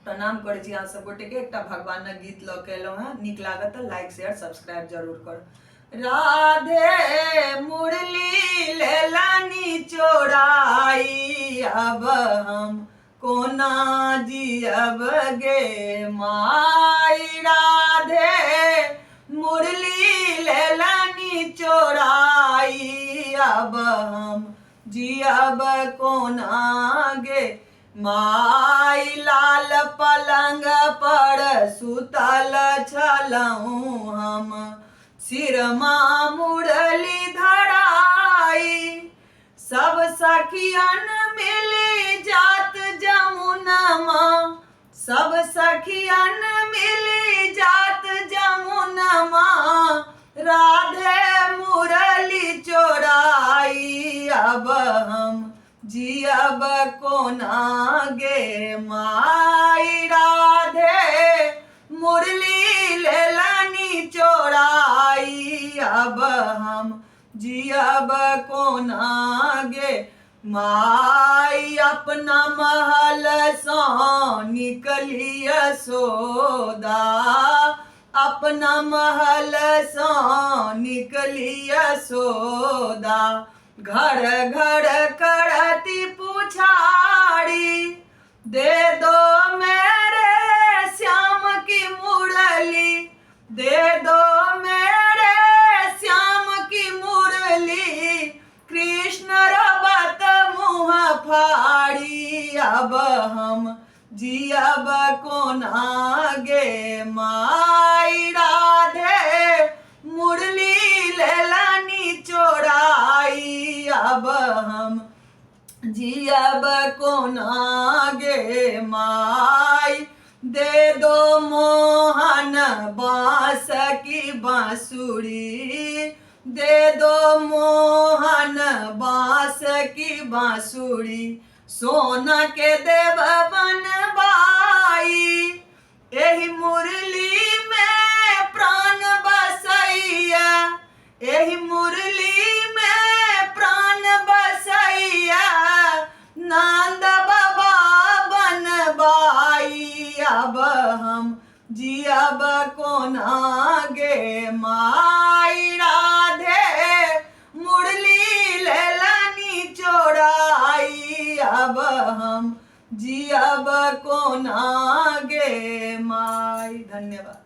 प्रणाम करे छी अहाँ सब गोटे के। एक भगवान गीत ल के एलहुं हैं, नीक लागत तो लाइक शेयर सब्सक्राइब जरूर कर। राधे मुरली लेलानी चोराई, अब हम कोना जियब गे माई। राधे मुरली लेलानी चोराई, अब हम जियब कोना गे माई। लाल पलंग पर सुतल छलहुँ हम, सिरमा मुरली धराई। सब सखियन मिली जात जमुनमा, सब सखियन मिली जात जमुनमा। राधे मुरली चोराई, अब हम जियब कोना गे माई। राधे मुरली लेलानी चोराई, अब हम जियब कोना गे माई। अपना महल सो निकली यशोदा, अपना महल सो निकली यशोदा। घर घर करती पुछाड़ी, दे दो मेरे श्याम की मुरली, दे दो मेरे श्याम की मुरली। कृष्ण रबत मुँह फाड़ी, अब हम जियब कोना गे माई। राधे मुरली लेलानी चोराई, अब हम जियब कोना गे माई। दे दो मोहन बांस की बांसुरी, दे दो मोहन बांस की बांसुरी। सोना के देव बनवाई, एही मुरली में प्राण बसैया, एही मुरली में प्राण बसैया। नंद बाबा बनवाई, अब हम जियब कोना गे माई। राधे मुरली लेलानी चोराई, अब हम जियब कोना गे माई। धन्यवाद।